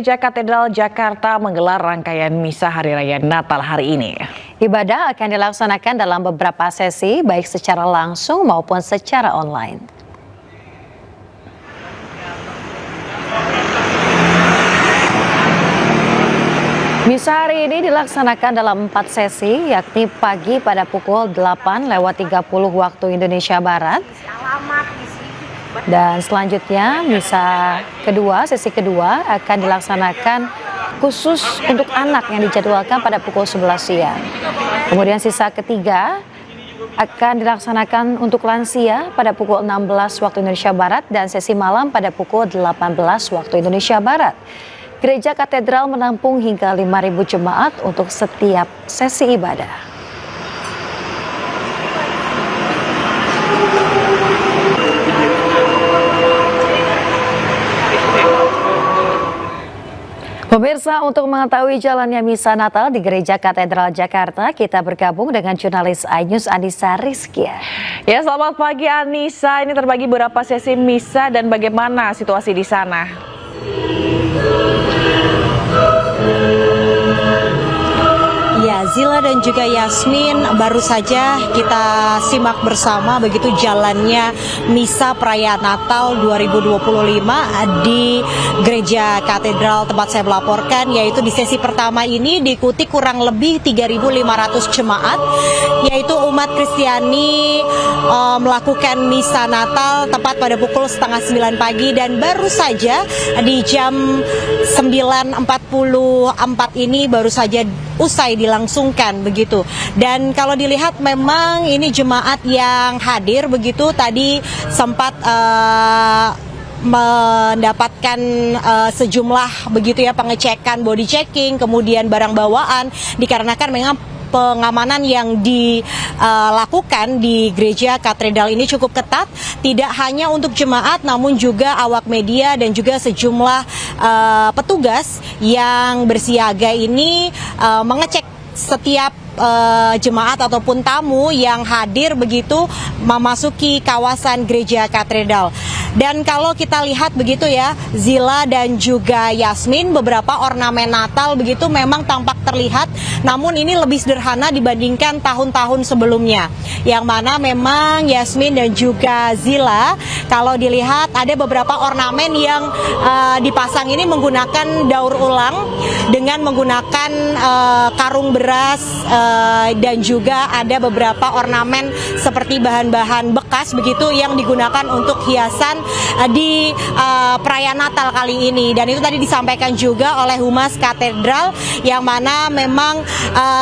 Gereja Katedral Jakarta menggelar rangkaian misa Hari Raya Natal hari ini. Ibadah akan dilaksanakan dalam beberapa sesi, baik secara langsung maupun secara online. Misa hari ini dilaksanakan dalam 4 sesi, yakni pagi pada pukul 8:30 waktu Indonesia Barat. Dan selanjutnya sesi kedua akan dilaksanakan khusus untuk anak yang dijadwalkan pada pukul 11 siang. Kemudian sisa ketiga akan dilaksanakan untuk lansia pada pukul 16 waktu Indonesia Barat dan sesi malam pada pukul 18 waktu Indonesia Barat. Gereja Katedral menampung hingga 5.000 jemaat untuk setiap sesi ibadah. Pemirsa, untuk mengetahui jalannya misa Natal di Gereja Katedral Jakarta, kita bergabung dengan jurnalis iNews Anissa Rizkia. Ya, selamat pagi Anissa. Ini terbagi berapa sesi misa dan bagaimana situasi di sana? Ya, Zila dan juga Yasmin, baru saja kita simak bersama begitu jalannya misa perayaan Natal 2025 di Gereja Katedral tempat saya melaporkan, yaitu di sesi pertama ini diikuti kurang lebih 3.500 jemaat, yaitu umat Kristiani melakukan misa Natal tepat pada pukul 8:30 pagi, dan baru saja di jam 9:44 ini baru saja usai dilangsungkan begitu. Dan kalau dilihat memang ini jemaat yang hadir begitu tadi sempat mendapatkan sejumlah begitu ya pengecekan, body checking, kemudian barang bawaan, dikarenakan memang pengamanan yang dilakukan di Gereja Katedral ini cukup ketat, tidak hanya untuk jemaat namun juga awak media dan juga sejumlah petugas yang bersiaga ini mengecek setiap jemaat ataupun tamu yang hadir begitu memasuki kawasan Gereja Katedral. Dan kalau kita lihat begitu ya, Zila dan juga Yasmin, beberapa ornamen Natal begitu memang tampak terlihat, namun ini lebih sederhana dibandingkan tahun-tahun sebelumnya. Yang mana memang Yasmin dan juga Zila, kalau dilihat ada beberapa ornamen yang dipasang ini menggunakan daur ulang dengan menggunakan karung beras, dan juga ada beberapa ornamen seperti bahan-bahan bekas begitu yang digunakan untuk hiasan di perayaan Natal kali ini. Dan itu tadi disampaikan juga oleh Humas Katedral, yang mana memang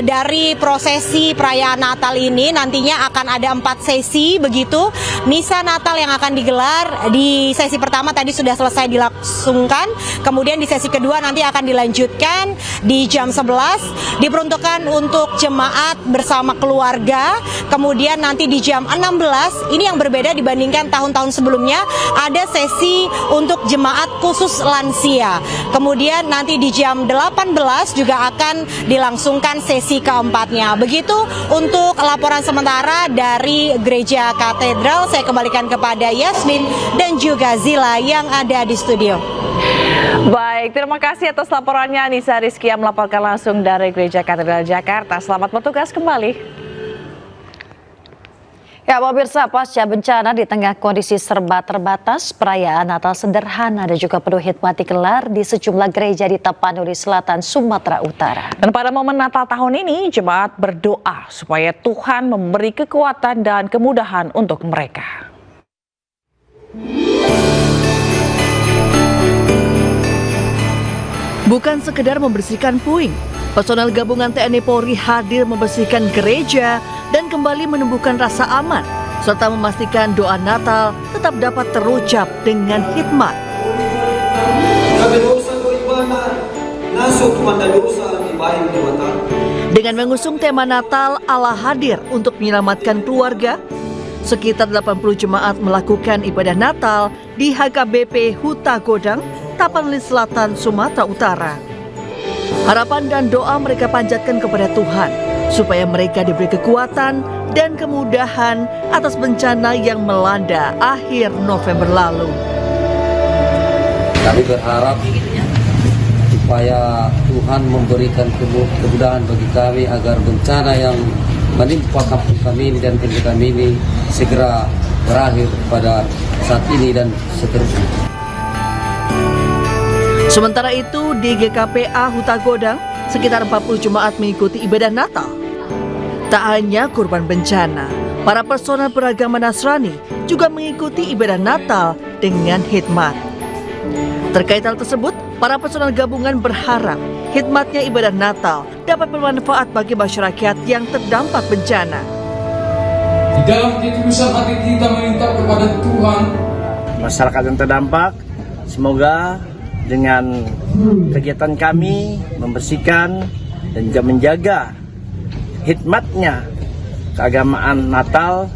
dari prosesi perayaan Natal ini nantinya akan ada 4 sesi begitu. Misa Natal yang akan digelar di sesi pertama tadi sudah selesai dilangsungkan, kemudian di sesi kedua nanti akan dilanjutkan di jam 11, diperuntukkan untuk jemaat bersama keluarga. Kemudian nanti di jam 16, ini yang berbeda dibandingkan tahun-tahun sebelumnya, ada sesi untuk jemaat khusus lansia. Kemudian nanti di jam 18 juga akan dilangsungkan sesi keempatnya. Begitu untuk laporan sementara dari Gereja Katedral. Saya kembalikan kepada Yasmin dan juga Zila yang ada di studio. Baik, terima kasih atas laporannya Anissa Rizkia melaporkan langsung dari Gereja Katedral Jakarta. Selamat bertugas kembali. Ya, pemirsa, pasca bencana di tengah kondisi serba terbatas, perayaan Natal sederhana dan juga penuh hikmat digelar di sejumlah gereja di Tapanuli Selatan, Sumatera Utara. Dan pada momen Natal tahun ini, jemaat berdoa supaya Tuhan memberi kekuatan dan kemudahan untuk mereka. Bukan sekedar membersihkan puing, personel gabungan TNI Polri hadir membersihkan gereja dan kembali menumbuhkan rasa aman, serta memastikan doa Natal tetap dapat terucap dengan hikmat. Dengan mengusung tema Natal Allah hadir untuk menyelamatkan keluarga, sekitar 80 jemaat melakukan ibadah Natal di HKBP Huta Godang, Tapanuli Selatan, Sumatera Utara. Harapan dan doa mereka panjatkan kepada Tuhan supaya mereka diberi kekuatan dan kemudahan atas bencana yang melanda akhir November lalu. Kami berharap supaya Tuhan memberikan kemudahan bagi kami agar bencana yang menimpa kampung kami ini dan penduduk kami ini segera berakhir pada saat ini dan seterusnya. Sementara itu di GKPA Huta Godang, sekitar 40 jemaat mengikuti ibadah Natal. Tak hanya korban bencana, para personel beragama Nasrani juga mengikuti ibadah Natal dengan khidmat. Terkait hal tersebut, para personel gabungan berharap khidmatnya ibadah Natal dapat bermanfaat bagi masyarakat yang terdampak bencana. Di dalam ketulusan hati kita meminta kepada Tuhan, masyarakat yang terdampak, semoga dengan kegiatan kami membersihkan dan juga menjaga hikmatnya keagamaan Natal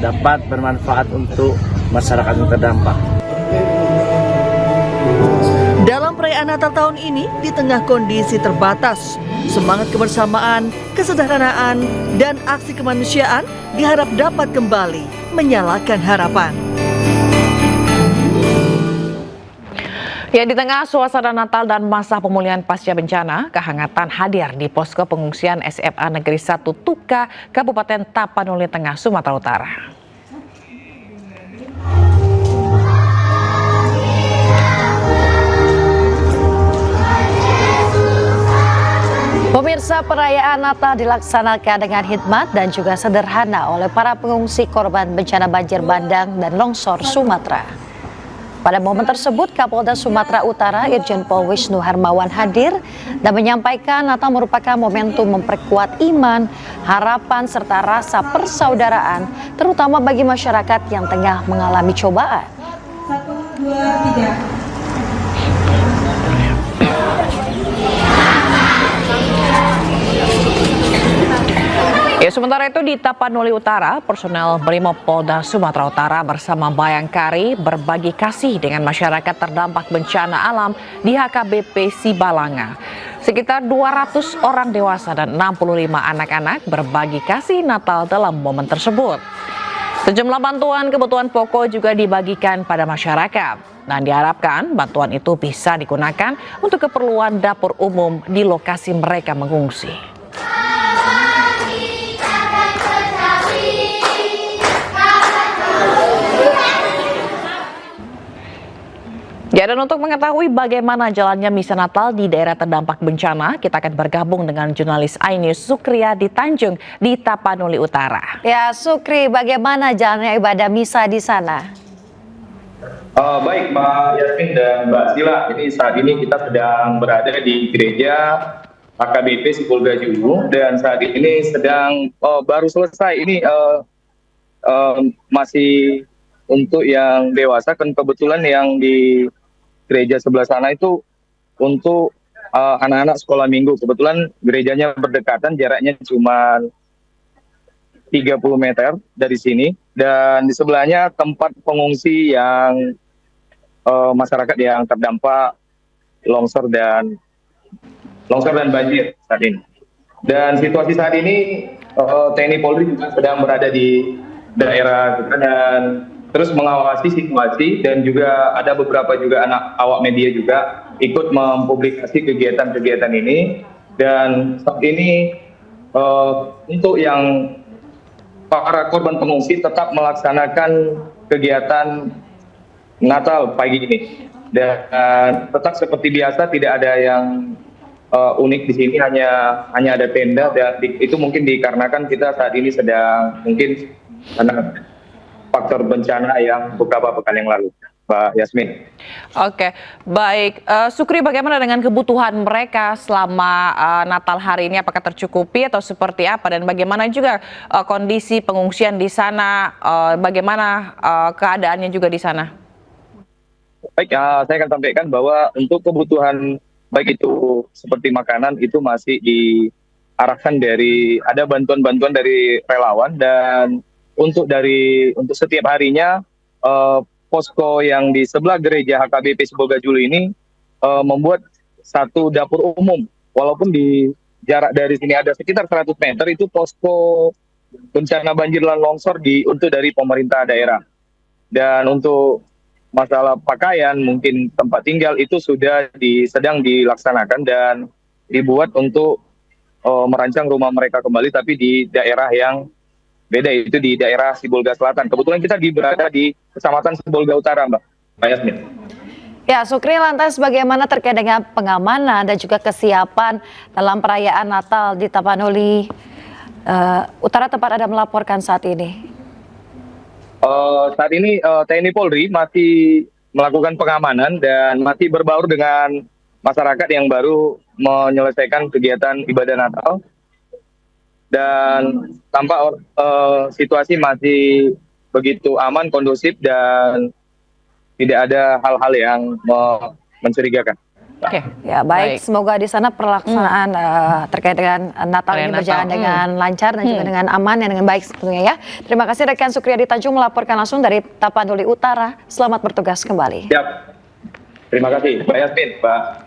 dapat bermanfaat untuk masyarakat yang terdampak. Dalam perayaan Natal tahun ini, di tengah kondisi terbatas, semangat kebersamaan, kesederhanaan, dan aksi kemanusiaan diharap dapat kembali menyalakan harapan. Ya, di tengah suasana Natal dan masa pemulihan pasca bencana, kehangatan hadir di posko pengungsian SMA Negeri 1 Tuka, Kabupaten Tapanuli Tengah, Sumatera Utara. Pemirsa, perayaan Natal dilaksanakan dengan hikmat dan juga sederhana oleh para pengungsi korban bencana banjir bandang dan longsor Sumatera. Pada momen tersebut, Kapolda Sumatera Utara Irjen Pol Wisnu Hermawan hadir dan menyampaikan Natal merupakan momentum memperkuat iman, harapan, serta rasa persaudaraan, terutama bagi masyarakat yang tengah mengalami cobaan. 1, 2, 3. Ya, sementara itu di Tapanuli Utara, personel Brimob Polda Sumatera Utara bersama Bayangkari berbagi kasih dengan masyarakat terdampak bencana alam di HKBP Sibalanga. Sekitar 200 orang dewasa dan 65 anak-anak berbagi kasih Natal dalam momen tersebut. Sejumlah bantuan kebutuhan pokok juga dibagikan pada masyarakat dan diharapkan bantuan itu bisa digunakan untuk keperluan dapur umum di lokasi mereka mengungsi. Ya, dan untuk mengetahui bagaimana jalannya misa Natal di daerah terdampak bencana, kita akan bergabung dengan jurnalis iNews Sukriyadi Tanjung di Tapanuli Utara. Ya, Sukri, bagaimana jalannya ibadah misa di sana? Baik, Mbak Yasmin dan Mbak Sila. Ini saat ini kita sedang berada di gereja HKBP Sibolga Julu dan saat ini sedang baru selesai. Ini masih untuk yang dewasa, kan kebetulan yang di gereja sebelah sana itu untuk anak-anak sekolah minggu. Kebetulan gerejanya berdekatan, jaraknya cuma 30 meter dari sini. Dan di sebelahnya tempat pengungsi yang masyarakat yang terdampak longsor dan banjir saat ini. Dan situasi saat ini TNI Polri juga sedang berada di daerah kita dan terus mengawasi situasi, dan juga ada beberapa juga anak awak media juga ikut mempublikasi kegiatan-kegiatan ini. Dan saat ini untuk yang para korban pengungsi tetap melaksanakan kegiatan Natal pagi ini, dan tetap seperti biasa, tidak ada yang unik di sini, hanya ada tenda, dan itu mungkin dikarenakan kita saat ini sedang mungkin karena faktor bencana yang beberapa pekan yang lalu, Mbak Yasmin. Oke, baik. Sukri, bagaimana dengan kebutuhan mereka selama Natal hari ini? Apakah tercukupi atau seperti apa? Dan bagaimana juga kondisi pengungsian di sana? Bagaimana keadaannya juga di sana? Baik, saya akan sampaikan bahwa untuk kebutuhan baik itu seperti makanan itu masih diarahkan dari ada bantuan-bantuan dari relawan, dan untuk setiap harinya posko yang di sebelah gereja HKBP Sibolga Julu ini membuat satu dapur umum, walaupun di jarak dari sini ada sekitar 100 meter, itu posko bencana banjir dan longsor untuk dari pemerintah daerah. Dan untuk masalah pakaian, mungkin tempat tinggal itu sudah sedang dilaksanakan dan dibuat untuk merancang rumah mereka kembali, tapi di daerah yang beda, itu di daerah Sibolga Selatan. Kebetulan kita berada di Kecamatan Sibolga Utara, Mbak Yasmin. Ya, Sukri, lantas bagaimana terkait dengan pengamanan dan juga kesiapan dalam perayaan Natal di Tapanuli Utara tempat Anda melaporkan saat ini? Saat ini TNI Polri masih melakukan pengamanan dan masih berbaur dengan masyarakat yang baru menyelesaikan kegiatan ibadah Natal. Dan tampak situasi masih begitu aman, kondusif, dan tidak ada hal-hal yang mencurigakan. Oke. Ya, baik. Semoga di sana pelaksanaan terkait dengan Natal ini berjalan dengan lancar dan juga dengan aman dan dengan baik tentunya ya. Terima kasih rekan Sukriyadi Tanjung melaporkan langsung dari Tapanuli Utara. Selamat bertugas kembali. Siap. Terima kasih, Mbak Yasmin, Pak